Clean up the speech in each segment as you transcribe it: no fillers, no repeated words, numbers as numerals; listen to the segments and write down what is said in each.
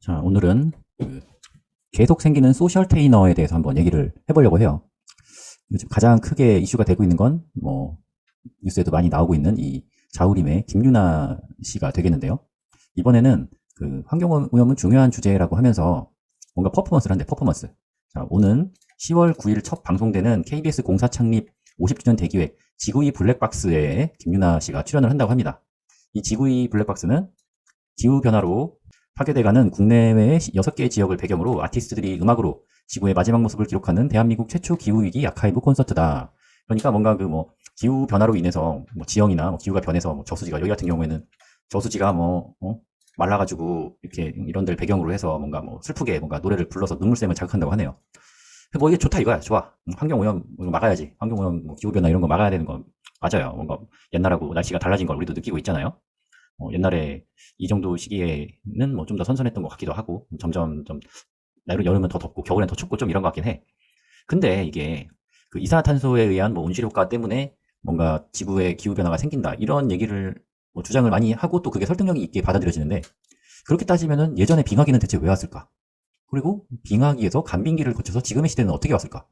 자, 오늘은 계속 생기는 소셜 테이너에 대해서 한번 얘기를 해보려고 해요. 요즘 가장 크게 이슈가 되고 있는 건 뉴스에도 많이 나오고 있는 이 자우림의 김유나 씨가 되겠는데요. 이번에는 그 환경오염은 중요한 주제라고 하면서 뭔가 퍼포먼스를 한대, 퍼포먼스. 자, 오는 10월 9일 첫 방송되는 KBS 공사 창립 50주년 대기획 지구이 블랙박스에 김유나 씨가 출연을 한다고 합니다. 이 지구이 블랙박스는 기후변화로 파괴돼가는 국내외의 6개의 지역을 배경으로 아티스트들이 음악으로 지구의 마지막 모습을 기록하는 대한민국 최초 기후위기 아카이브 콘서트다. 그러니까 뭔가 기후변화로 인해서 지형이나 기후가 변해서 저수지가, 여기 같은 경우에는 저수지가 말라가지고 이렇게 이런 데를 배경으로 해서 뭔가 슬프게 뭔가 노래를 불러서 눈물샘을 자극한다고 하네요. 이게 좋다 이거야. 좋아. 환경오염 막아야지. 환경오염, 기후변화 이런 거 막아야 되는 건 맞아요. 뭔가 옛날하고 날씨가 달라진 걸 우리도 느끼고 있잖아요. 옛날에 이 정도 시기에는 좀 더 선선했던 것 같기도 하고, 점점 좀 여름은 더 덥고 겨울엔 더 춥고 좀 이런 것 같긴 해. 근데 이게 그 이산화탄소에 의한 온실 효과 때문에 뭔가 지구에 기후 변화가 생긴다 이런 얘기를 주장을 많이 하고, 또 그게 설득력이 있게 받아들여지는데, 그렇게 따지면은 예전에 빙하기는 대체 왜 왔을까? 그리고 빙하기에서 간빙기를 거쳐서 지금의 시대는 어떻게 왔을까?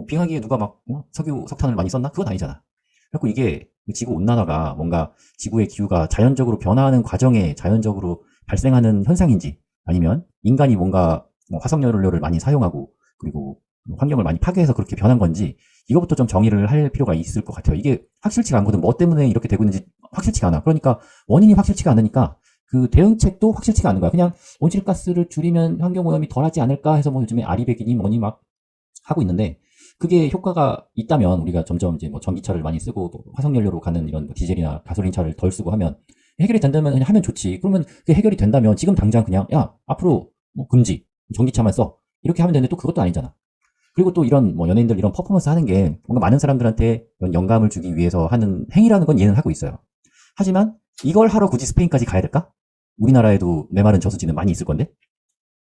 빙하기에 누가 석유 석탄을 많이 썼나? 그건 아니잖아. 그래서 이게 지구 온난화가 뭔가 지구의 기후가 자연적으로 변화하는 과정에 자연적으로 발생하는 현상인지, 아니면 인간이 뭔가 화석연료를 많이 사용하고 그리고 환경을 많이 파괴해서 그렇게 변한 건지, 이것부터 좀 정의를 할 필요가 있을 것 같아요. 이게 확실치가 않거든. 뭐 때문에 이렇게 되고 있는지 확실치가 않아. 그러니까 원인이 확실치가 않으니까 그 대응책도 확실치가 않은 거야. 그냥 온실가스를 줄이면 환경오염이 덜하지 않을까 해서 요즘에 아리백이니 뭐니 막 하고 있는데, 그게 효과가 있다면 우리가 점점 이제 전기차를 많이 쓰고 화석연료로 가는 이런 디젤이나 가솔린차를 덜 쓰고 하면 해결이 된다면 그냥 하면 좋지. 그러면 그 해결이 된다면 지금 당장 그냥 야 앞으로 금지, 전기차만 써, 이렇게 하면 되는데, 또 그것도 아니잖아. 그리고 또 이런 연예인들 이런 퍼포먼스 하는 게 뭔가 많은 사람들한테 이런 영감을 주기 위해서 하는 행위라는 건 이해는 하고 있어요. 하지만 이걸 하러 굳이 스페인까지 가야 될까? 우리나라에도 메마른 저수지는 많이 있을 건데.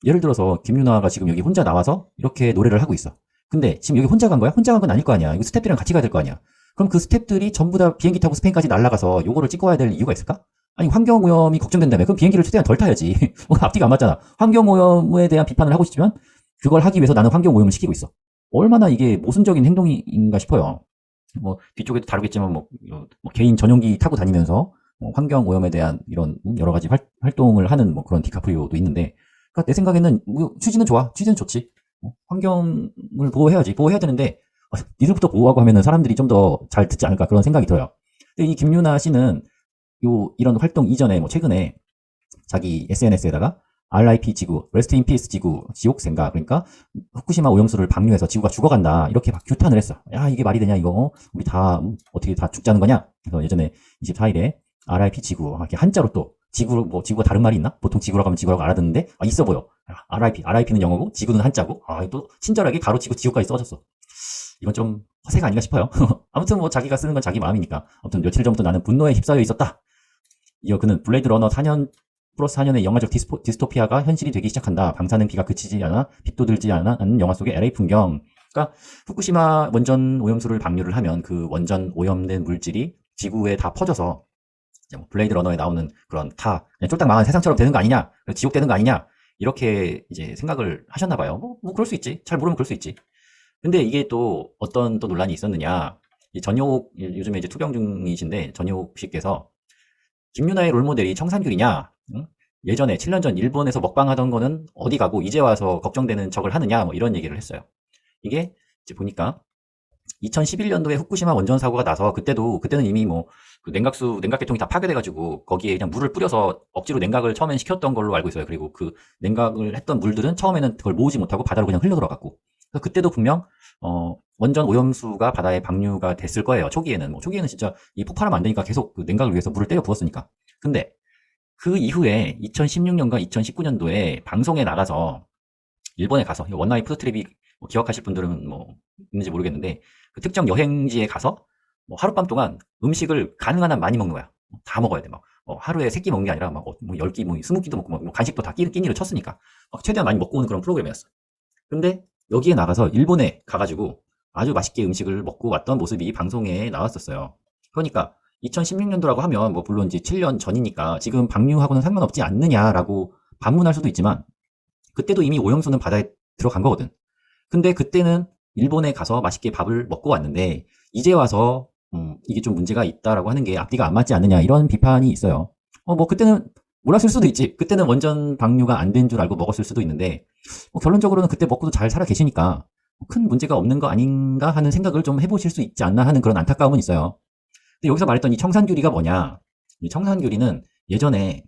예를 들어서 김유나가 지금 여기 혼자 나와서 이렇게 노래를 하고 있어. 근데 지금 여기 혼자 간 거야? 혼자 간 건 아닐 거 아니야. 이거 스태프들이랑 같이 가야 될 거 아니야. 그럼 그 스태프들이 전부 다 비행기 타고 스페인까지 날아가서 요거를 찍고 와야 될 이유가 있을까? 아니, 환경오염이 걱정된다며. 그럼 비행기를 최대한 덜 타야지. 앞뒤가 안 맞잖아. 환경오염에 대한 비판을 하고 싶지만 그걸 하기 위해서 나는 환경오염을 시키고 있어. 얼마나 이게 모순적인 행동인가 싶어요. 뒤쪽에도 다루겠지만 개인 전용기 타고 다니면서 환경오염에 대한 이런 여러 가지 활동을 하는 그런 디카프리오도 있는데, 그러니까 내 생각에는 취지는 좋아. 취지는 좋지. 환경을 보호해야지. 보호해야 되는데 니들부터 보호하고 하면은 사람들이 좀 더 잘 듣지 않을까, 그런 생각이 들어요. 근데 이 김유나 씨는 이런 활동 이전에 최근에 자기 SNS에다가 RIP 지구, Rest in Peace 지구, 지옥 생각, 그러니까 후쿠시마 오염수를 방류해서 지구가 죽어간다, 이렇게 막 규탄을 했어. 야, 이게 말이 되냐 이거? 우리 다 어떻게 다 죽자는 거냐? 그래서 예전에 24일에 RIP 지구, 이렇게 한자로 또 지구, 지구가 다른 말이 있나? 보통 지구라고 하면 지구라고 알아듣는데 있어 보여. RIP는 영어고 지구는 한자고, 또 친절하게 가로치고 지구까지 써줬어. 이건 좀 허세가 아닌가 싶어요. 아무튼 자기가 쓰는 건 자기 마음이니까. 아무튼 며칠 전부터 나는 분노에 휩싸여 있었다. 이어 그는 블레이드 러너 4년 플러스 4년의 영화적 디스토피아가 현실이 되기 시작한다. 방사능 비가 그치지 않아, 빛도 들지 않은 영화 속의 LA 풍경. 그러니까 후쿠시마 원전 오염수를 방류를 하면 그 원전 오염된 물질이 지구에 다 퍼져서 블레이드 러너에 나오는 그런 다 그냥 쫄딱 망한 세상처럼 되는 거 아니냐, 지옥 되는 거 아니냐, 이렇게 이제 생각을 하셨나 봐요. 그럴 수 있지. 잘 모르면 그럴 수 있지. 근데 이게 또 어떤 또 논란이 있었느냐. 전효옥, 요즘에 이제 투병 중이신데, 전효옥 씨께서 김유나의 롤모델이 청산귤이냐? 응? 예전에 7년 전 일본에서 먹방하던 거는 어디 가고 이제 와서 걱정되는 척을 하느냐? 이런 얘기를 했어요. 이게 이제 보니까 2011년도에 후쿠시마 원전 사고가 나서 그때는 이미 그 냉각계통이 다 파괴돼가지고 거기에 그냥 물을 뿌려서 억지로 냉각을 처음엔 시켰던 걸로 알고 있어요. 그리고 그 냉각을 했던 물들은 처음에는 그걸 모으지 못하고 바다로 그냥 흘러 들어갔고. 그래서 그때도 분명 원전 오염수가 바다에 방류가 됐을 거예요. 초기에는 진짜 이 폭발하면 안 되니까 계속 그 냉각을 위해서 물을 때려 부었으니까. 근데 그 이후에 2016년과 2019년도에 방송에 나가서, 일본에 가서 원나잇 푸드트립이 기억하실 분들은 있는지 모르겠는데, 그 특정 여행지에 가서 하룻밤 동안 음식을 가능한 한 많이 먹는 거야. 다 먹어야 돼. 하루에 3끼 먹는 게 아니라 10끼, 20끼도 먹고, 간식도 다 끼니를 쳤으니까 최대한 많이 먹고 오는 그런 프로그램이었어. 근데 여기에 나가서 일본에 가가지고 아주 맛있게 음식을 먹고 왔던 모습이 방송에 나왔었어요. 그러니까 2016년도라고 하면 물론 이제 7년 전이니까 지금 방류하고는 상관없지 않느냐라고 반문할 수도 있지만, 그때도 이미 오염수는 바다에 들어간 거거든. 근데 그때는 일본에 가서 맛있게 밥을 먹고 왔는데 이제 와서 이게 좀 문제가 있다라고 하는 게 앞뒤가 안 맞지 않느냐 이런 비판이 있어요. 뭐 그때는 몰랐을 수도 있지. 그때는 원전 방류가 안 된 줄 알고 먹었을 수도 있는데 결론적으로는 그때 먹고도 잘 살아 계시니까 큰 문제가 없는 거 아닌가 하는 생각을 좀 해보실 수 있지 않나 하는 그런 안타까움은 있어요. 근데 여기서 말했던 이 청산규리가 뭐냐? 이 청산규리는 예전에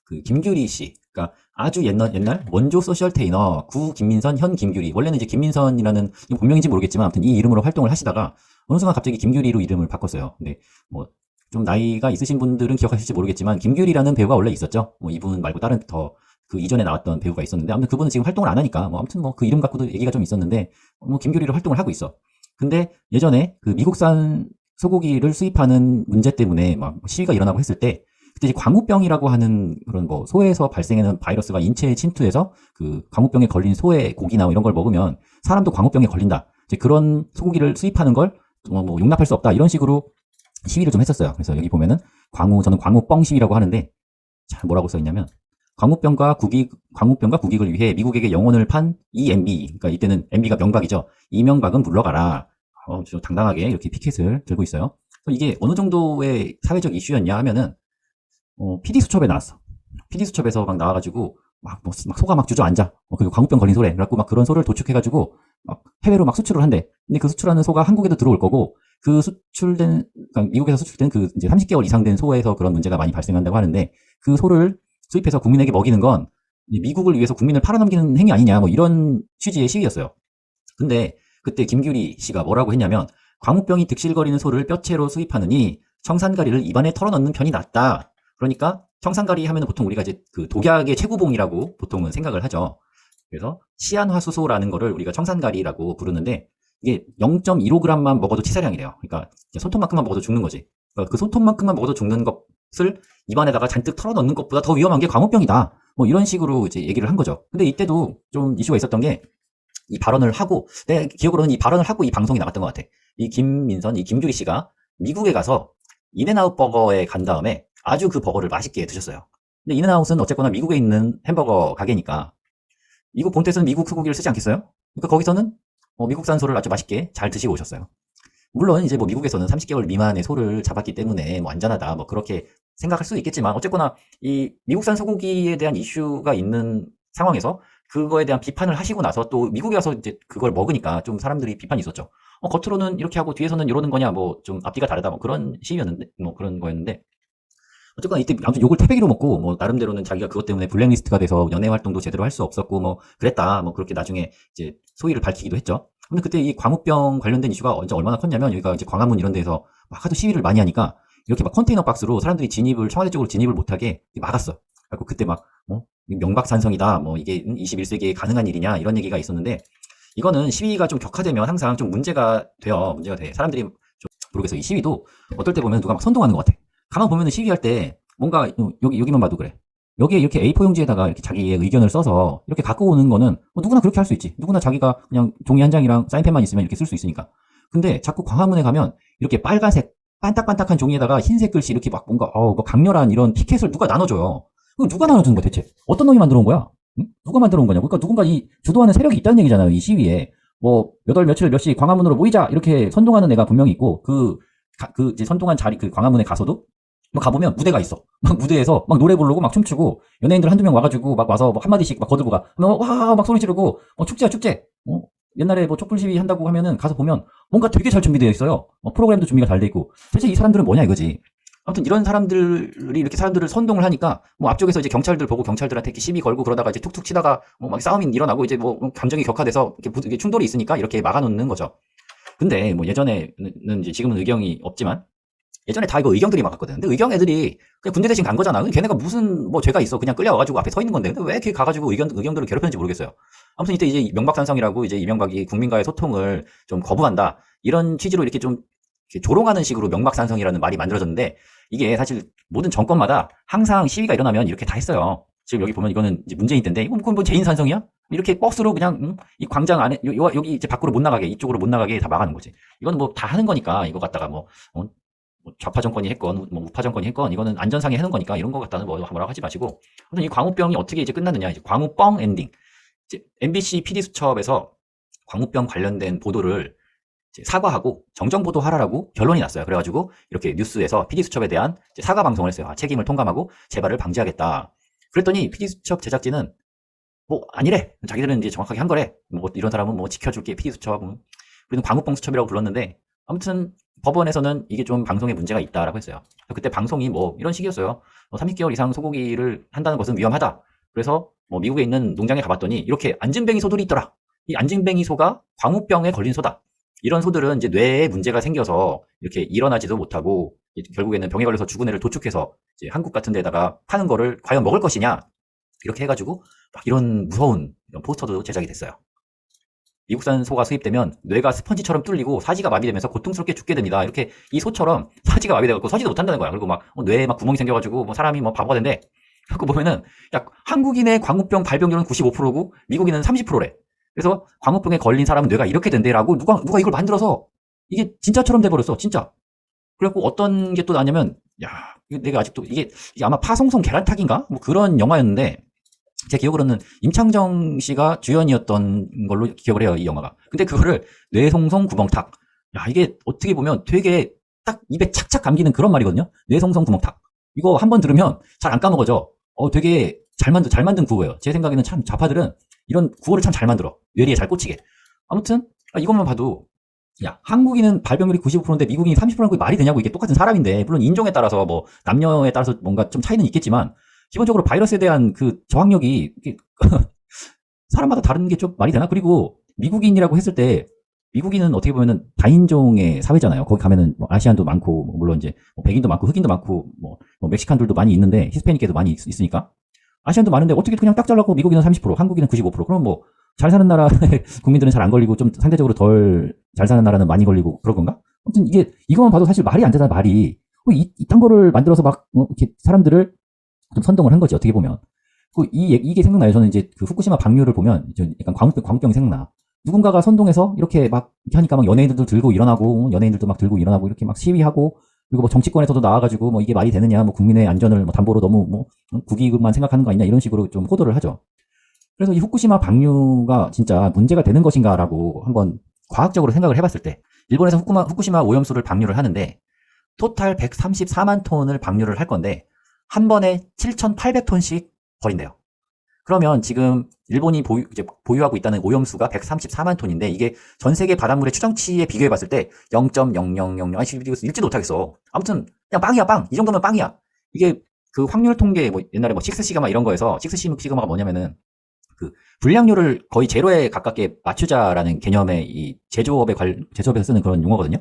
그 김규리 씨, 그러니까 아주 옛날 원조 소셜 테이너 구 김민선 현 김규리, 원래는 이제 김민선이라는 본명인지 모르겠지만 아무튼 이 이름으로 활동을 하시다가 어느 순간 갑자기 김규리로 이름을 바꿨어요. 근데 뭐 좀 나이가 있으신 분들은 기억하실지 모르겠지만 김규리라는 배우가 원래 있었죠. 뭐 이분 말고 다른 더 그 이전에 나왔던 배우가 있었는데 아무튼 그분은 지금 활동을 안 하니까 뭐 아무튼 뭐 그 이름 갖고도 얘기가 좀 있었는데 뭐 김규리로 활동을 하고 있어. 근데 예전에 그 미국산 소고기를 수입하는 문제 때문에 막 시위가 일어나고 했을 때 그때 이제 광우병이라고 하는 그런 뭐 소에서 발생하는 바이러스가 인체에 침투해서 그 광우병에 걸린 소의 고기나 이런 걸 먹으면 사람도 광우병에 걸린다. 이제 그런 소고기를 수입하는 걸 뭐 용납할 수 없다. 이런 식으로 시위를 좀 했었어요. 그래서 여기 보면은 저는 광우뻥 시위라고 하는데 자, 뭐라고 써 있냐면 광우병과 국익을 위해 미국에게 영혼을 판 EMB. 그러니까 이때는 MB가 명박이죠. 이명박은 물러가라. 좀 당당하게 이렇게 피켓을 들고 있어요. 이게 어느 정도의 사회적 이슈였냐 하면은 PD 수첩에 나왔어. PD 수첩에서 막 나와가지고 막 소가 막 주저앉아. 그리고 광우병 걸린 소래. 그래갖고 막 그런 소를 도축해가지고 막 해외로 막 수출을 한대. 근데 그 수출하는 소가 한국에도 들어올 거고 그 그러니까 미국에서 수출된 그 이제 30개월 이상 된 소에서 그런 문제가 많이 발생한다고 하는데 그 소를 수입해서 국민에게 먹이는 건 미국을 위해서 국민을 팔아넘기는 행위 아니냐 뭐 이런 취지의 시위였어요. 근데 그때 김규리 씨가 뭐라고 했냐면 광우병이 득실거리는 소를 뼈채로 수입하느니 청산가리를 입안에 털어넣는 편이 낫다. 그러니까 청산가리 하면 보통 우리가 이제 그 독약의 최고봉이라고 보통은 생각을 하죠. 그래서 시안화수소라는 거를 우리가 청산가리라고 부르는데 이게 0.15g만 먹어도 치사량이래요. 그러니까 손톱만큼만 먹어도 죽는 거지. 그러니까 그 손톱만큼만 먹어도 죽는 것을 입안에다가 잔뜩 털어넣는 것보다 더 위험한 게 광우병이다. 뭐 이런 식으로 이제 얘기를 한 거죠. 근데 이때도 좀 이슈가 있었던 게 이 발언을 하고 내 기억으로는 이 발언을 하고 이 방송이 나갔던 것 같아. 이 김민선, 이 김규리 씨가 미국에 가서 인앤아웃 버거에 간 다음에 아주 그 버거를 맛있게 드셨어요. 근데 인앤아웃은 어쨌거나 미국에 있는 햄버거 가게니까 미국 본토에서는 미국 소고기를 쓰지 않겠어요? 그러니까 거기서는 미국산 소를 아주 맛있게 잘 드시고 오셨어요. 물론 이제 뭐 미국에서는 30개월 미만의 소를 잡았기 때문에 뭐 안전하다 뭐 그렇게 생각할 수도 있겠지만 어쨌거나 이 미국산 소고기에 대한 이슈가 있는 상황에서 그거에 대한 비판을 하시고 나서 또 미국에 와서 이제 그걸 먹으니까 좀 사람들이 비판이 있었죠. 겉으로는 이렇게 하고 뒤에서는 이러는 거냐 뭐 좀 앞뒤가 다르다 뭐 그런 시위였는데 뭐 그런 거였는데 어쨌거나 이때 아무튼 욕을 태배기로 먹고 뭐 나름대로는 자기가 그것 때문에 블랙리스트가 돼서 연예 활동도 제대로 할 수 없었고 뭐 그랬다 뭐 그렇게 나중에 이제 소위를 밝히기도 했죠. 근데 그때 이 광우병 관련된 이슈가 언제 얼마나 컸냐면 여기가 이제 광화문 이런 데서 막 하도 시위를 많이 하니까 이렇게 막 컨테이너 박스로 사람들이 청와대 쪽으로 진입을 못하게 막았어. 그래고 그때 막 명박산성이다 뭐 이게 21세기에 가능한 일이냐 이런 얘기가 있었는데 이거는 시위가 좀 격화되면 항상 좀 문제가 돼. 사람들이 좀 모르겠어. 이 시위도 어떨 때 보면 누가 막 선동하는 것 같아. 가만 보면은 시위할 때 뭔가 여기만 봐도 그래. 여기에 이렇게 A4 용지에다가 이렇게 자기의 의견을 써서 이렇게 갖고 오는 거는 누구나 그렇게 할 수 있지. 누구나 자기가 그냥 종이 한 장이랑 사인펜만 있으면 이렇게 쓸 수 있으니까. 근데 자꾸 광화문에 가면 이렇게 빨간색 반딱반딱한 종이에다가 흰색 글씨 이렇게 막 뭔가 뭐 강렬한 이런 피켓을 누가 나눠줘요. 그거 누가 나눠주는 거야 대체? 어떤 놈이 만들어 온 거야? 응? 누가 만들어 온 거냐고. 그러니까 누군가 이 주도하는 세력이 있다는 얘기잖아요. 이 시위에. 뭐 몇 월 며칠 몇 시 광화문으로 모이자 이렇게 선동하는 애가 분명히 있고 그 이제 선동한 자리 그 광화문에 가서도 막 가보면 무대가 있어. 막 무대에서 막 노래 부르고 막 춤추고 연예인들 한두 명 와가지고 막 와서 막 한마디씩 막 거들고 가. 와 막 소리 지르고 축제야 축제. 옛날에 뭐 촛불 시위 한다고 하면은 가서 보면 뭔가 되게 잘 준비되어 있어요. 프로그램도 준비가 잘 돼 있고. 대체 이 사람들은 뭐냐 이거지. 아무튼 이런 사람들이 이렇게 사람들을 선동을 하니까 뭐 앞쪽에서 이제 경찰들 보고 경찰들한테 이렇게 시비 걸고 그러다가 이제 툭툭 치다가 막 싸움이 일어나고 이제 뭐 감정이 격화돼서 이렇게 충돌이 있으니까 이렇게 막아놓는 거죠. 근데 뭐 예전에는 이제 지금은 의경이 없지만 예전에 다 이거 의경들이 막았거든. 근데 의경 애들이 그냥 군대 대신 간 거잖아. 근데 걔네가 무슨 뭐 죄가 있어. 그냥 끌려와가지고 앞에 서 있는 건데. 근데 왜 이렇게 가가지고 의경들을 괴롭혔는지 모르겠어요. 아무튼 이때 이제 명박산성이라고 이제 이명박이 국민과의 소통을 좀 거부한다. 이런 취지로 이렇게 좀 이렇게 조롱하는 식으로 명박산성이라는 말이 만들어졌는데 이게 사실 모든 정권마다 항상 시위가 일어나면 이렇게 다 했어요. 지금 여기 보면 이거는 이제 문재인 때인데 이건 뭐 재인산성이야? 이렇게 버스로 그냥 이 광장 안에 여기 이제 밖으로 못 나가게 이쪽으로 못 나가게 다 막아놓은 거지. 이건 뭐 다 하는 거니까 이거 갖다가 뭐 좌파 정권이 했건 뭐 우파 정권이 했건 이거는 안전상에 해놓은 거니까 이런 거 갖다는 뭐라고 하지 마시고 아무튼 이 광우병이 어떻게 이제 끝났느냐 이제 광우뻥 엔딩. 이제 MBC PD수첩에서 광우병 관련된 보도를 사과하고 정정보도하라라고 결론이 났어요. 그래가지고 이렇게 뉴스에서 PD수첩에 대한 사과 방송을 했어요. 책임을 통감하고 재발을 방지하겠다. 그랬더니 PD수첩 제작진은 뭐 아니래. 자기들은 이제 정확하게 한 거래. 뭐 이런 사람은 뭐 지켜줄게. PD수첩. 우리는 광우병 수첩이라고 불렀는데 아무튼 법원에서는 이게 좀 방송에 문제가 있다라고 했어요. 그때 방송이 뭐 이런 식이었어요. 30개월 이상 소고기를 한다는 것은 위험하다. 그래서 뭐 미국에 있는 농장에 가봤더니 이렇게 안진뱅이 소들이 있더라. 이 안진뱅이 소가 광우병에 걸린 소다. 이런 소들은 이제 뇌에 문제가 생겨서 이렇게 일어나지도 못하고 결국에는 병에 걸려서 죽은 애를 도축해서 이제 한국 같은 데다가 파는 거를 과연 먹을 것이냐 이렇게 해가지고 막 이런 무서운 이런 포스터도 제작이 됐어요. 미국산 소가 수입되면 뇌가 스펀지처럼 뚫리고 사지가 마비되면서 고통스럽게 죽게 됩니다. 이렇게 이 소처럼 사지가 마비돼갖고 서지도 못한다는 거야. 그리고 막 뇌에 막 구멍이 생겨가지고 뭐 사람이 뭐 바보가 된대. 그거 보면은 야 한국인의 광우병 발병률은 95%고 미국인은 30%래. 그래서 광우병에 걸린 사람은 뇌가 이렇게 된대라고 누가 이걸 만들어서 이게 진짜처럼 돼버렸어. 진짜. 그래갖고 어떤 게 또 나냐면 야 내가 아직도 이게 아마 파송송 계란탁인가 뭐 그런 영화였는데 제 기억으로는 임창정 씨가 주연이었던 걸로 기억을 해요, 이 영화가. 근데 그거를 뇌송송 구멍탁. 야, 이게 어떻게 보면 되게 딱 입에 착착 감기는 그런 말이거든요. 뇌송송 구멍탁. 이거 한번 들으면 잘 안 까먹어져. 되게 잘 만든 구호예요. 제 생각에는 참 좌파들은 이런 구호를 참 잘 만들어. 뇌리에 잘 꽂히게. 아무튼 이것만 봐도 야, 한국인은 발병률이 95%인데 미국인이 30%라는 게 말이 되냐고. 이게 똑같은 사람인데 물론 인종에 따라서 뭐 남녀에 따라서 뭔가 좀 차이는 있겠지만 기본적으로 바이러스에 대한 그 저항력이 사람마다 다른 게 좀 말이 되나? 그리고 미국인이라고 했을 때 미국인은 어떻게 보면은 다인종의 사회잖아요. 거기 가면은 뭐 아시안도 많고 뭐 물론 이제 뭐 백인도 많고 흑인도 많고 뭐 멕시칸들도 많이 있는데 히스패닉에도 많이 있으니까 아시안도 많은데 어떻게 그냥 딱 잘라고 미국인은 30%, 한국인은 95%. 그럼 뭐 잘 사는 나라 국민들은 잘 안 걸리고 좀 상대적으로 덜 잘 사는 나라는 많이 걸리고 그런 건가? 아무튼 이거만 봐도 사실 말이 안 되잖아. 말이 이딴 거를 만들어서 막 이렇게 사람들을 좀 선동을 한 거지, 어떻게 보면. 이게 생각나요. 저는 이제 그 후쿠시마 방류를 보면 약간 광우병이 생각나. 누군가가 선동해서 이렇게 막 하니까 막 연예인들도 들고 일어나고, 연예인들도 막 들고 일어나고, 이렇게 막 시위하고, 그리고 뭐 정치권에서도 나와가지고 뭐 이게 말이 되느냐, 뭐 국민의 안전을 뭐 담보로 너무 뭐 국익만 생각하는 거 아니냐, 이런 식으로 좀 호도를 하죠. 그래서 이 후쿠시마 방류가 진짜 문제가 되는 것인가라고 한번 과학적으로 생각을 해봤을 때, 일본에서 후쿠시마 오염수를 방류를 하는데, 토탈 134만 톤을 방류를 할 건데, 한 번에 7,800톤씩 버린대요. 그러면 지금 일본이 보유하고 있다는 오염수가 134만 톤인데 이게 전 세계 바닷물의 추정치에 비교해봤을 때 0.0000 아니 읽지도 못하겠어. 아무튼 그냥 빵이야 빵. 이 정도면 빵이야. 이게 그 확률 통계 뭐 옛날에 뭐 식스시그마 이런 거에서 식스시그마가 뭐냐면은 그 불량률을 거의 제로에 가깝게 맞추자라는 개념의 이 제조업에서 쓰는 그런 용어거든요.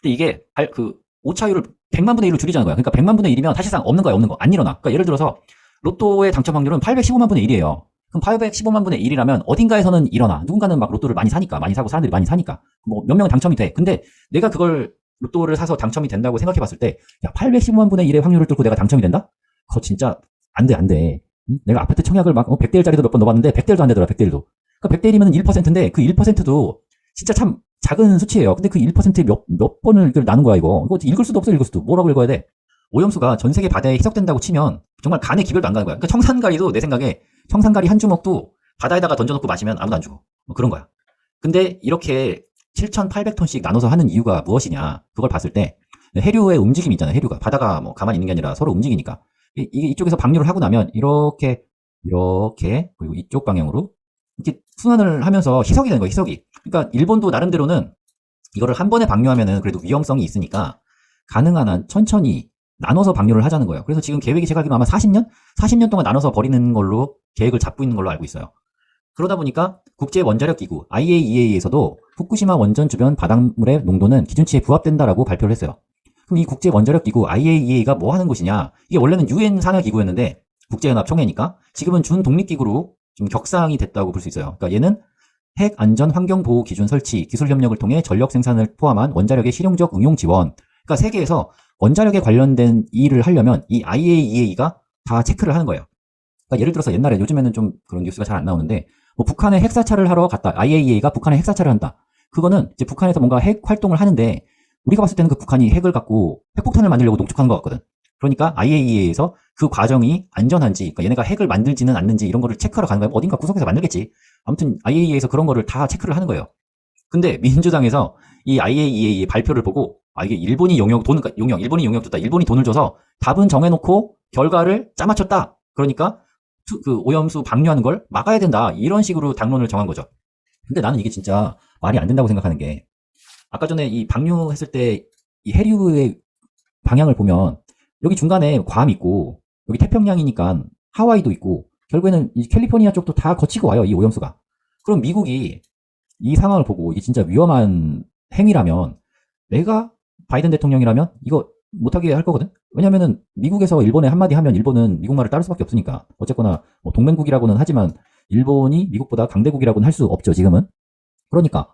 근데 이게 그 오차율을 100만 분의 1로 줄이자는 거야. 그러니까 100만 분의 1이면 사실상 없는 거야, 없는 거. 안 일어나. 그러니까 예를 들어서 로또의 당첨 확률은 815만 분의 1이에요. 그럼 815만 분의 1이라면 어딘가에서는 일어나. 누군가는 막 로또를 많이 사니까, 많이 사고 사람들이 많이 사니까. 뭐 몇 명은 당첨이 돼. 근데 내가 그걸 로또를 사서 당첨이 된다고 생각해 봤을 때, 야, 815만 분의 1의 확률을 뚫고 내가 당첨이 된다? 그거 진짜 안 돼, 안 돼. 내가 아파트 청약을 막 100대 1짜리도 몇 번 넣어봤는데 100대 1도 안 되더라, 100대 1도. 그러니까 100대 1이면 1%인데 그 1%도 진짜 참 작은 수치예요. 근데 그 1%에 몇 번을 이걸 나눈 거야, 이거. 이거 읽을 수도 없어, 읽을 수도. 뭐라고 읽어야 돼? 오염수가 전 세계 바다에 희석된다고 치면 정말 간에 기별도 안 가는 거야. 그러니까 청산가리도 내 생각에 청산가리 한 주먹도 바다에다가 던져놓고 마시면 아무도 안 죽어. 뭐 그런 거야. 근데 이렇게 7,800톤씩 나눠서 하는 이유가 무엇이냐? 그걸 봤을 때 해류의 움직임이 있잖아요. 해류가. 바다가 뭐 가만히 있는 게 아니라 서로 움직이니까. 이게 이쪽에서 방류를 하고 나면 이렇게 그리고 이쪽 방향으로 이렇게 순환을 하면서 희석이 되는 거예요. 희석이. 그러니까 일본도 나름대로는 이거를 한 번에 방류하면은 그래도 위험성이 있으니까 가능한 한 천천히 나눠서 방류를 하자는 거예요. 그래서 지금 계획이 제가 알기로 아마 40년 동안 나눠서 버리는 걸로 계획을 잡고 있는 걸로 알고 있어요. 그러다 보니까 국제원자력기구 IAEA에서도 후쿠시마 원전 주변 바닷물의 농도는 기준치에 부합된다라고 발표를 했어요. 그럼 이 국제원자력기구 IAEA가 뭐 하는 곳이냐? 이게 원래는 UN 산하기구였는데 국제연합 총회니까 지금은 준독립기구로 좀 격상이 됐다고 볼 수 있어요. 그러니까 얘는 핵 안전 환경 보호 기준 설치, 기술 협력을 통해 전력 생산을 포함한 원자력의 실용적 응용 지원. 그러니까 세계에서 원자력에 관련된 일을 하려면 이 IAEA가 다 체크를 하는 거예요. 그러니까 예를 들어서 옛날에 요즘에는 좀 그런 뉴스가 잘 안 나오는데 뭐 북한에 핵사찰을 하러 갔다. IAEA가 북한에 핵사찰을 한다. 그거는 이제 북한에서 뭔가 핵 활동을 하는데 우리가 봤을 때는 그 북한이 핵을 갖고 핵폭탄을 만들려고 농축하는 것 같거든. 그러니까 IAEA에서 그 과정이 안전한지, 그러니까 얘네가 핵을 만들지는 않는지 이런 거를 체크하러 가는 거예요. 어딘가 구석에서 만들겠지. 아무튼 IAEA에서 그런 거를 다 체크를 하는 거예요. 근데 민주당에서 이 IAEA의 발표를 보고 이게 일본이 일본이 용역 줬다. 일본이 돈을 줘서 답은 정해놓고 결과를 짜맞췄다. 그러니까 그 오염수 방류하는 걸 막아야 된다. 이런 식으로 당론을 정한 거죠. 근데 나는 이게 진짜 말이 안 된다고 생각하는 게, 아까 전에 이 방류했을 때 이 해류의 방향을 보면 여기 중간에 괌 있고 여기 태평양이니까 하와이도 있고 결국에는 이 캘리포니아 쪽도 다 거치고 와요, 이 오염수가. 그럼 미국이 이 상황을 보고 이게 진짜 위험한 행위라면, 내가 바이든 대통령이라면 이거 못하게 할 거거든. 왜냐면은 미국에서 일본에 한마디 하면 일본은 미국 말을 따를 수밖에 없으니까. 어쨌거나 뭐 동맹국이라고는 하지만 일본이 미국보다 강대국이라고는 할 수 없죠, 지금은. 그러니까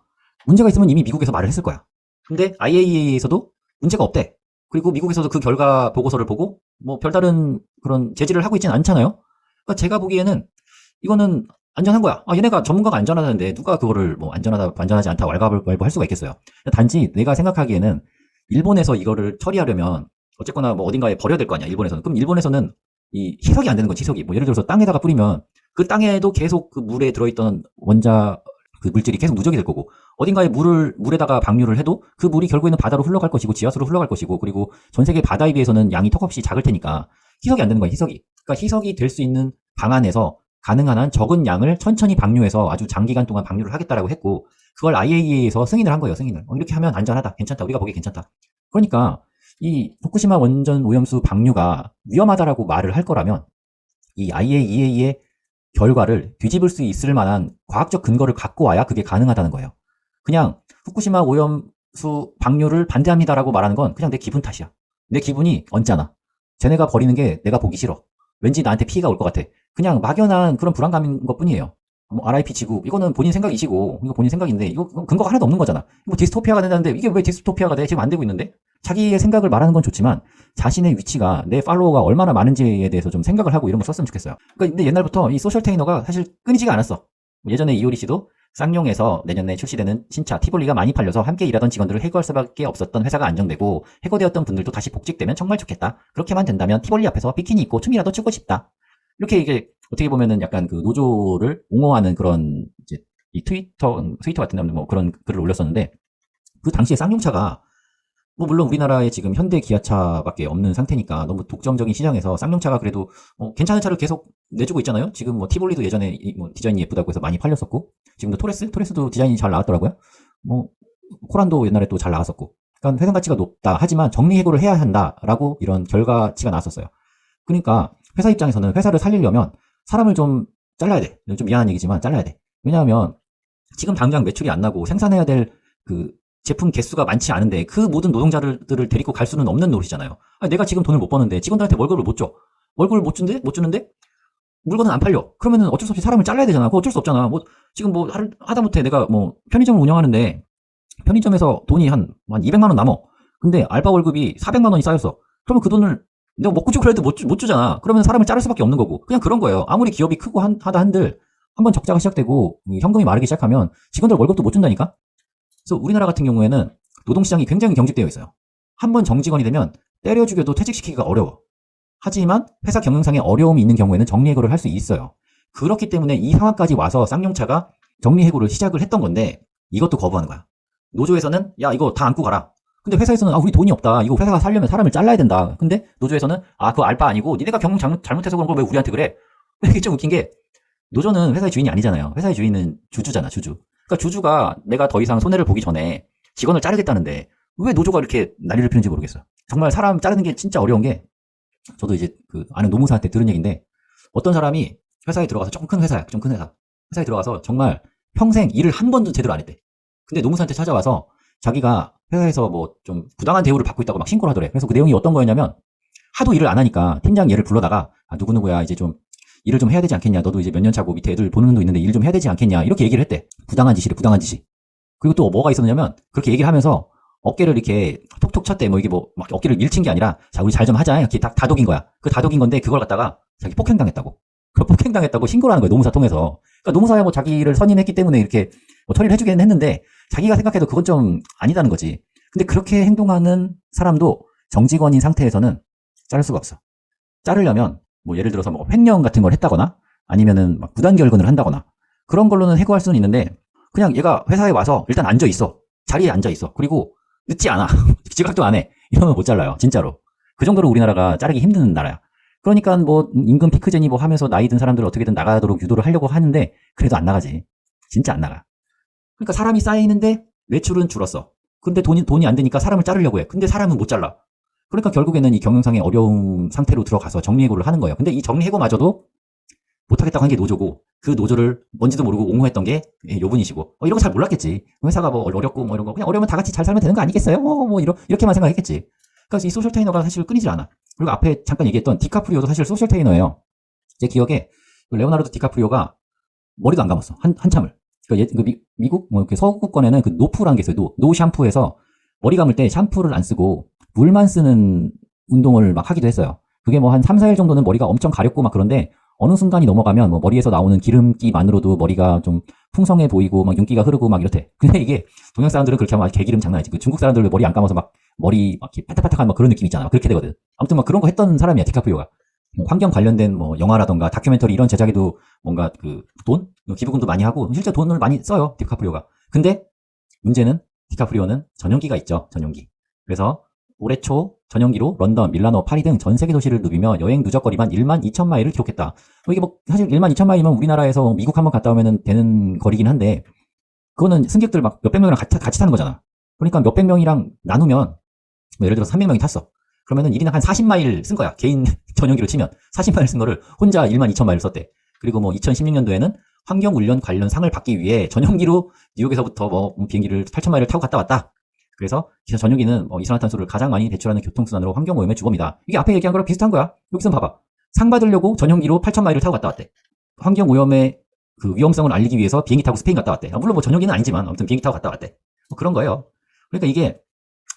문제가 있으면 이미 미국에서 말을 했을 거야. 근데 IAEA에서도 문제가 없대. 그리고 미국에서도 그 결과 보고서를 보고 뭐 별다른 그런 제지를 하고 있지는 않잖아요. 그러니까 제가 보기에는 이거는 안전한 거야. 얘네가 전문가가 안전하다는데 누가 그거를 뭐 안전하지 않다 왈가왈부 할 수가 있겠어요. 단지 내가 생각하기에는 일본에서 이거를 처리하려면 어쨌거나 뭐 어딘가에 버려야 될 거 아니야, 일본에서는. 그럼 일본에서는 이 희석이 안 되는 거지, 희석이. 뭐 예를 들어서 땅에다가 뿌리면 그 땅에도 계속 그 물에 들어있던 원자 그 물질이 계속 누적이 될 거고, 어딘가에 물에다가 방류를 해도 그 물이 결국에는 바다로 흘러갈 것이고 지하수로 흘러갈 것이고, 그리고 전 세계 바다에 비해서는 양이 턱없이 작을 테니까 희석이 안 되는 거야, 희석이. 그러니까 희석이 될 수 있는 방안에서 가능한 한 적은 양을 천천히 방류해서 아주 장기간 동안 방류를 하겠다라고 했고, 그걸 IAEA에서 승인을 한 거예요, 승인을. 이렇게 하면 안전하다, 괜찮다, 우리가 보기에 괜찮다. 그러니까 이 후쿠시마 원전 오염수 방류가 위험하다라고 말을 할 거라면 이 IAEA의 결과를 뒤집을 수 있을 만한 과학적 근거를 갖고 와야 그게 가능하다는 거예요. 그냥 후쿠시마 오염수 방류를 반대합니다라고 말하는 건 그냥 내 기분 탓이야. 내 기분이 언짢아. 쟤네가 버리는 게 내가 보기 싫어. 왠지 나한테 피해가 올 것 같아. 그냥 막연한 그런 불안감인 것 뿐이에요. 뭐 RIP 지구, 이거는 본인 생각이시고, 이거 본인 생각인데, 이거 근거가 하나도 없는 거잖아. 이거 디스토피아가 된다는데, 이게 왜 디스토피아가 돼? 지금 안 되고 있는데? 자기의 생각을 말하는 건 좋지만, 자신의 위치가, 내 팔로워가 얼마나 많은지에 대해서 좀 생각을 하고 이런 거 썼으면 좋겠어요. 그러니까 근데 옛날부터 이 소셜 테이너가 사실 끊이지가 않았어. 예전에 이효리 씨도 쌍용에서 내년에 출시되는 신차 티볼리가 많이 팔려서 함께 일하던 직원들을 해고할 수밖에 없었던 회사가 안정되고, 해고되었던 분들도 다시 복직되면 정말 좋겠다. 그렇게만 된다면 티볼리 앞에서 비키니 입고 춤이라도 추고 싶다. 이렇게 이게 어떻게 보면은 약간 그 노조를 옹호하는 그런 이제 이 트위터 같은 데 뭐 그런 글을 올렸었는데, 그 당시에 쌍용차가 뭐 물론 우리나라에 지금 현대 기아차밖에 없는 상태니까 너무 독점적인 시장에서 쌍용차가 그래도 괜찮은 차를 계속 내주고 있잖아요. 지금 뭐 티볼리도 예전에 뭐 디자인이 예쁘다고 해서 많이 팔렸었고, 지금도 토레스도 디자인이 잘 나왔더라고요. 뭐 코란도 옛날에 또 잘 나왔었고. 그러니까 회상 가치가 높다. 하지만 정리해고를 해야 한다라고 이런 결과치가 나왔었어요. 그러니까 회사 입장에서는 회사를 살리려면 사람을 좀 잘라야 돼. 좀 미안한 얘기지만 잘라야 돼. 왜냐하면 지금 당장 매출이 안 나고 생산해야 될 그 제품 개수가 많지 않은데 그 모든 노동자들을 데리고 갈 수는 없는 노릇이잖아요. 내가 지금 돈을 못 버는데 직원들한테 월급을 못 줘. 월급을 못 주는데 물건은 안 팔려. 그러면은 어쩔 수 없이 사람을 잘라야 되잖아. 그거 어쩔 수 없잖아. 뭐 지금 뭐 하다못해 내가 뭐 편의점을 운영하는데 편의점에서 돈이 한 200만 원 남어. 근데 알바 월급이 400만 원이 쌓였어. 그러면 그 돈을 내가 먹고 주고 그래도 못 주잖아. 그러면 사람을 자를 수밖에 없는 거고. 그냥 그런 거예요. 아무리 기업이 크고 하다 한들 한번 적자가 시작되고 현금이 마르기 시작하면 직원들 월급도 못 준다니까. 그래서 우리나라 같은 경우에는 노동시장이 굉장히 경직되어 있어요. 한번 정직원이 되면 때려 죽여도 퇴직시키기가 어려워. 하지만 회사 경영상에 어려움이 있는 경우에는 정리해고를 할 수 있어요. 그렇기 때문에 이 상황까지 와서 쌍용차가 정리해고를 시작을 했던 건데 이것도 거부하는 거야. 노조에서는 야 이거 다 안고 가라. 근데 회사에서는 우리 돈이 없다. 이거 회사가 살려면 사람을 잘라야 된다. 근데 노조에서는 그거 알바 아니고 니네가 경영 잘못해서 그런 걸 왜 우리한테 그래? 이게 좀 웃긴 게, 노조는 회사의 주인이 아니잖아요. 회사의 주인은 주주잖아, 주주. 그러니까 주주가 내가 더 이상 손해를 보기 전에 직원을 자르겠다는데 왜 노조가 이렇게 난리를 피는지 모르겠어요. 정말 사람 자르는 게 진짜 어려운 게, 저도 이제 그 아는 노무사한테 들은 얘기인데, 어떤 사람이 회사에 들어가서 좀 큰 회사야, 좀 큰 회사. 회사에 들어가서 정말 평생 일을 한 번도 제대로 안 했대. 근데 노무사한테 찾아와서 자기가 회사에서 뭐 좀 부당한 대우를 받고 있다고 막 신고를 하더래. 그래서 그 내용이 어떤 거였냐면, 하도 일을 안 하니까 팀장 얘를 불러다가 누구누구야 이제 좀 일을 좀 해야 되지 않겠냐. 너도 이제 몇 년 차고 밑에 애들 보는 눈도 있는데 일 좀 해야 되지 않겠냐. 이렇게 얘기를 했대. 부당한 짓이래, 부당한 짓이. 그리고 또 뭐가 있었냐면, 그렇게 얘기를 하면서 어깨를 이렇게 톡톡 쳤대. 뭐 이게 뭐 막 어깨를 밀친 게 아니라, 자 우리 잘 좀 하자. 이렇게 다독인 거야. 그 다독인 건데 그걸 갖다가 자기 폭행당했다고. 그 폭행당했다고 신고를 하는 거예요, 노무사 통해서. 그러니까 노무사야 뭐 자기를 선임했기 때문에 이렇게 뭐 처리를 해주긴 했는데, 자기가 생각해도 그건 좀 아니다는 거지. 근데 그렇게 행동하는 사람도 정직원인 상태에서는 자를 수가 없어. 자르려면 뭐 예를 들어서 뭐 횡령 같은 걸 했다거나 아니면은 막 부당 결근을 한다거나 그런 걸로는 해고할 수는 있는데 그냥 얘가 회사에 와서 일단 앉아 있어. 자리에 앉아 있어. 그리고 늦지 않아. 지각도 안 해. 이러면 못 잘라요. 진짜로. 그 정도로 우리나라가 자르기 힘든 나라야. 그러니까 뭐 임금 피크제니 뭐 하면서 나이 든 사람들 어떻게든 나가도록 유도를 하려고 하는데 그래도 안 나가지. 진짜 안 나가. 그러니까 사람이 쌓이는데 매출은 줄었어. 근데 돈이 안 되니까 사람을 자르려고 해. 근데 사람은 못 잘라. 그러니까 결국에는 이 경영상의 어려운 상태로 들어가서 정리해고를 하는 거예요. 근데 이 정리해고마저도 못하겠다고 한 게 노조고 그 노조를 뭔지도 모르고 옹호했던 게 요분이시고 이런 거 잘 몰랐겠지. 회사가 뭐 어렵고 뭐 이런 거 그냥 어려우면 다 같이 잘 살면 되는 거 아니겠어요? 뭐 이렇게만 생각했겠지. 그래서 이 소셜 테이너가 사실 끊이질 않아. 그리고 앞에 잠깐 얘기했던 디카프리오도 사실 소셜 테이너예요. 제 기억에 레오나르도 디카프리오가 머리도 안 감았어. 한참을. 미국 뭐 이렇게 서구권에는 그 노프라는 게 있어요. 노 샴푸에서 머리 감을 때 샴푸를 안 쓰고 물만 쓰는 운동을 막 하기도 했어요. 그게 뭐 한 3, 4일 정도는 머리가 엄청 가렵고 막 그런데 어느 순간이 넘어가면 뭐 머리에서 나오는 기름기만으로도 머리가 좀 풍성해 보이고 막 윤기가 흐르고 막 이렇대. 근데 이게 동양 사람들은 그렇게 하면 개기름 장난 아니지. 그 중국 사람들 머리 안 감아서 막 머리 막 이렇게 파닥파닥한 막 그런 느낌 있잖아. 그렇게 되거든. 아무튼 막 그런 거 했던 사람이야, 디카프리오가. 환경 관련된 뭐 영화라던가 다큐멘터리 이런 제작에도 뭔가 그 돈? 기부금도 많이 하고 실제 돈을 많이 써요, 디카프리오가. 근데 문제는 디카프리오는 전용기가 있죠, 전용기. 그래서 올해 초 전용기로 런던, 밀라노, 파리 등 전 세계 도시를 누비며 여행 누적거리만 1만 2천 마일을 기록했다. 이게 뭐 사실 1만 2천 마일이면 우리나라에서 미국 한번 갔다 오면 되는 거리긴 한데 그거는 승객들 막 몇백 명이랑 같이 타는 거잖아. 그러니까 몇백 명이랑 나누면 뭐 예를 들어서 300명이 탔어. 그러면은 1인당 한 40마일 쓴 거야. 개인 전용기로 치면 40마일 쓴 거를 혼자 1만 2천 마일 썼대. 그리고 뭐 2016년도에는 환경훈련 관련 상을 받기 위해 전용기로 뉴욕에서부터 뭐 비행기를 8천 마일을 타고 갔다 왔다. 그래서 기사 전용기는 이산화탄소를 가장 많이 배출하는 교통수단으로 환경오염의 주범이다. 이게 앞에 얘기한 거랑 비슷한 거야. 여기서 봐봐. 상 받으려고 전용기로 8천 마일을 타고 갔다 왔대. 환경오염의 그 위험성을 알리기 위해서 비행기 타고 스페인 갔다 왔대. 물론 뭐 전용기는 아니지만 아무튼 비행기 타고 갔다 왔대. 뭐 그런 거예요. 그러니까 이게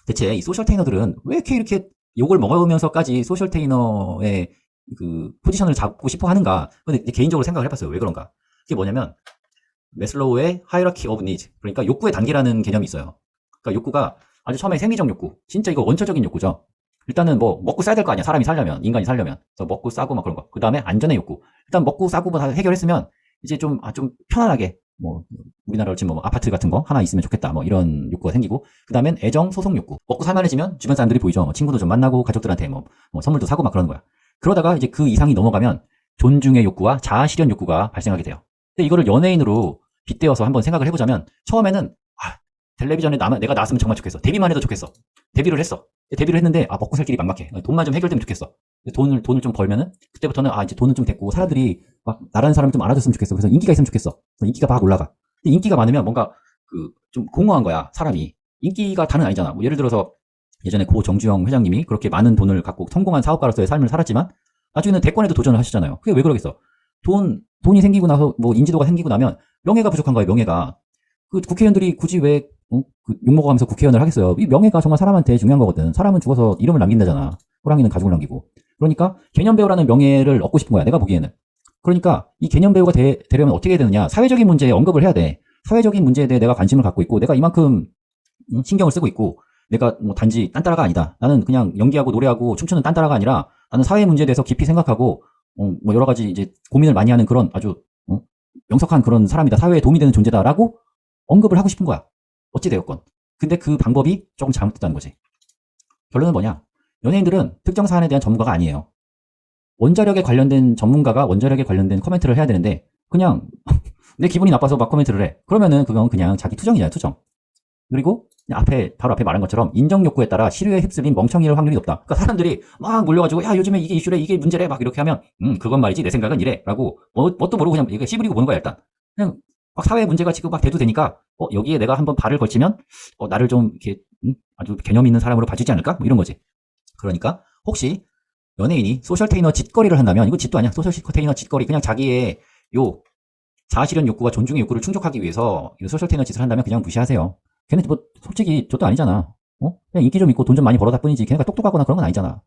대체 이 소셜 테이너들은 왜 이렇게 욕을 먹으면서까지 소셜 테이너의 그 포지션을 잡고 싶어 하는가. 근데 개인적으로 생각을 해봤어요. 왜 그런가. 그게 뭐냐면 매슬로우의 하이라키 오브 니즈, 그러니까 욕구의 단계라는 개념이 있어요. 그러니까 욕구가 아주 처음에 생리적 욕구, 진짜 이거 원초적인 욕구죠. 일단은 뭐 먹고 싸야 될 거 아니야. 사람이 살려면, 인간이 살려면. 그래서 먹고 싸고 막 그런 거. 그 다음에 안전의 욕구. 일단 먹고 싸고 뭐 다 해결했으면 이제 좀 편안하게 뭐 우리나라로 치면 뭐 아파트 같은 거 하나 있으면 좋겠다. 뭐 이런 욕구가 생기고, 그 다음엔 애정, 소속 욕구. 먹고 살만해지면 주변 사람들이 보이죠. 뭐 친구도 좀 만나고 가족들한테 뭐 선물도 사고 막 그러는 거야. 그러다가 이제 그 이상이 넘어가면 존중의 욕구와 자아 실현 욕구가 발생하게 돼요. 근데 이거를 연예인으로 빗대어서 한번 생각을 해보자면 처음에는 텔레비전에 내가 나왔으면 정말 좋겠어. 데뷔만 해도 좋겠어. 데뷔를 했어. 데뷔를 했는데 먹고 살 길이 막막해. 돈만 좀 해결되면 좋겠어. 돈을 좀 벌면은 그때부터는 이제 돈은 좀 됐고 사람들이 막 나라는 사람을 좀 알아줬으면 좋겠어. 그래서 인기가 있으면 좋겠어. 인기가 막 올라가. 근데 인기가 많으면 뭔가 좀 공허한 거야, 사람이. 인기가 다는 아니잖아. 뭐 예를 들어서 예전에 고 정주영 회장님이 그렇게 많은 돈을 갖고 성공한 사업가로서의 삶을 살았지만 나중에는 대권에도 도전을 하시잖아요. 그게 왜 그러겠어? 돈이 생기고 나서 뭐 인지도가 생기고 나면 명예가 부족한 거예요, 명예가. 그 국회의원들이 굳이 왜 욕먹어가면서 국회의원을 하겠어요? 이 명예가 정말 사람한테 중요한 거거든. 사람은 죽어서 이름을 남긴다잖아. 호랑이는 가죽을 남기고. 그러니까 개념배우라는 명예를 얻고 싶은 거야, 내가 보기에는. 그러니까 이 개념배우가 되려면 어떻게 해야 되느냐. 사회적인 문제에 언급을 해야 돼. 사회적인 문제에 대해 내가 관심을 갖고 있고 내가 이만큼 신경을 쓰고 있고 내가 뭐 단지 딴따라가 아니다. 나는 그냥 연기하고 노래하고 춤추는 딴따라가 아니라 나는 사회 문제에 대해서 깊이 생각하고 뭐 여러 가지 이제 고민을 많이 하는 그런 아주 명석한 그런 사람이다. 사회에 도움이 되는 존재다라고 언급을 하고 싶은 거야. 어찌되었건. 근데 그 방법이 조금 잘못됐다는 거지. 결론은 뭐냐? 연예인들은 특정 사안에 대한 전문가가 아니에요. 원자력에 관련된 전문가가 원자력에 관련된 코멘트를 해야 되는데 그냥 내 기분이 나빠서 막 코멘트를 해. 그러면은 그건 그냥 자기 투정이잖아요, 투정. 그리고 바로 앞에 말한 것처럼 인정 욕구에 따라 시류에 휩쓸린 멍청이일 확률이 높다. 그러니까 사람들이 막 몰려가지고 야 요즘에 이게 이슈래, 이게 문제래 막 이렇게 하면 그건 말이지 내 생각은 이래라고 뭣도 모르고 그냥 이게 씨부리고 보는 거야. 일단 그냥 막 사회 문제가 지금 막 대두되니까 여기에 내가 한번 발을 걸치면 나를 좀 이렇게 아주 개념 있는 사람으로 봐주지 않을까? 뭐 이런 거지. 그러니까 혹시 연예인이 소셜테이너 짓거리를 한다면 이거 짓도 아니야. 소셜테이너 짓거리 그냥 자기의 자아실현 욕구와 존중의 욕구를 충족하기 위해서 소셜테이너 짓을 한다면 그냥 무시하세요. 걔네 뭐 솔직히 저도 아니잖아. 그냥 인기 좀 있고 돈 좀 많이 벌어다 뿐이지 걔네가 똑똑하거나 그런 건 아니잖아.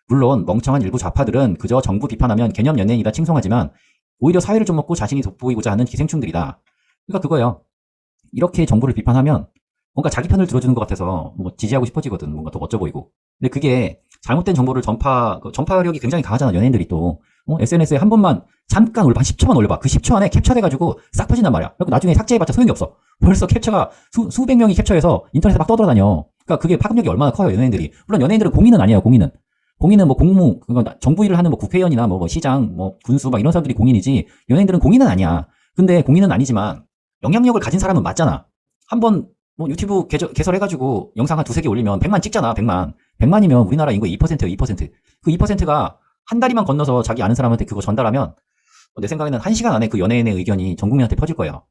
물론 멍청한 일부 좌파들은 그저 정부 비판하면 개념 연예인이다 칭송하지만 오히려 사회를 좀 먹고 자신이 돋보이고자 하는 기생충들이다. 그러니까 그거예요. 이렇게 정부를 비판하면 뭔가 자기 편을 들어주는 것 같아서 뭐 지지하고 싶어지거든. 뭔가 더 멋져 보이고. 근데 그게 잘못된 정보를 전파력이 굉장히 강하잖아, 연예인들이 또. SNS에 한 번만 잠깐 올려, 한 10초만 올려봐. 그 10초 안에 캡처돼가지고 싹 퍼진단 말이야. 그리고 나중에 삭제해봤자 소용이 없어. 벌써 캡처가 수백 명이 캡처해서 인터넷에 막 떠돌아다녀. 그러니까 그게 파급력이 얼마나 커요, 연예인들이. 물론 연예인들은 공인은 아니에요, 공인은. 공인은 뭐 공무, 정부 일을 하는 뭐 국회의원이나 뭐 시장, 뭐 군수 막 이런 사람들이 공인이지, 연예인들은 공인은 아니야. 근데 공인은 아니지만 영향력을 가진 사람은 맞잖아. 한번 뭐 유튜브 개설해가지고 영상 한 두세 개 올리면 100만 찍잖아, 100만. 100만이면 우리나라 인구의 2%예요, 2%. 그 2%가 한 다리만 건너서 자기 아는 사람한테 그거 전달하면 내 생각에는 1시간 안에 그 연예인의 의견이 전 국민한테 퍼질 거예요.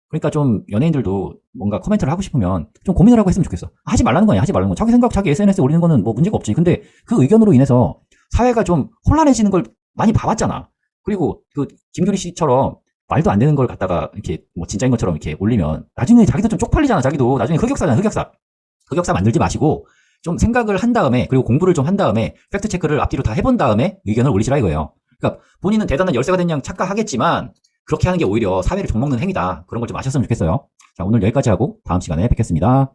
그러니까 좀 연예인들도 뭔가 코멘트를 하고 싶으면 좀 고민을 하고 했으면 좋겠어. 하지 말라는 거야, 하지 말라는 거. 자기 생각, 자기 SNS에 올리는 거는 뭐 문제가 없지. 근데 그 의견으로 인해서 사회가 좀 혼란해지는 걸 많이 봐왔잖아. 그리고 그 김규리 씨처럼 말도 안 되는 걸 갖다가 이렇게 뭐 진짜인 것처럼 이렇게 올리면 나중에 자기도 좀 쪽팔리잖아, 자기도. 나중에 흑역사잖아, 흑역사. 흑역사 만들지 마시고 좀 생각을 한 다음에, 그리고 공부를 좀 한 다음에 팩트 체크를 앞뒤로 다 해본 다음에 의견을 올리시라 이거예요. 그러니까 본인은 대단한 열쇠가 된 양 착각하겠지만 그렇게 하는 게 오히려 사회를 종먹는 행위다. 그런 걸 좀 아셨으면 좋겠어요. 자, 오늘 여기까지 하고 다음 시간에 뵙겠습니다.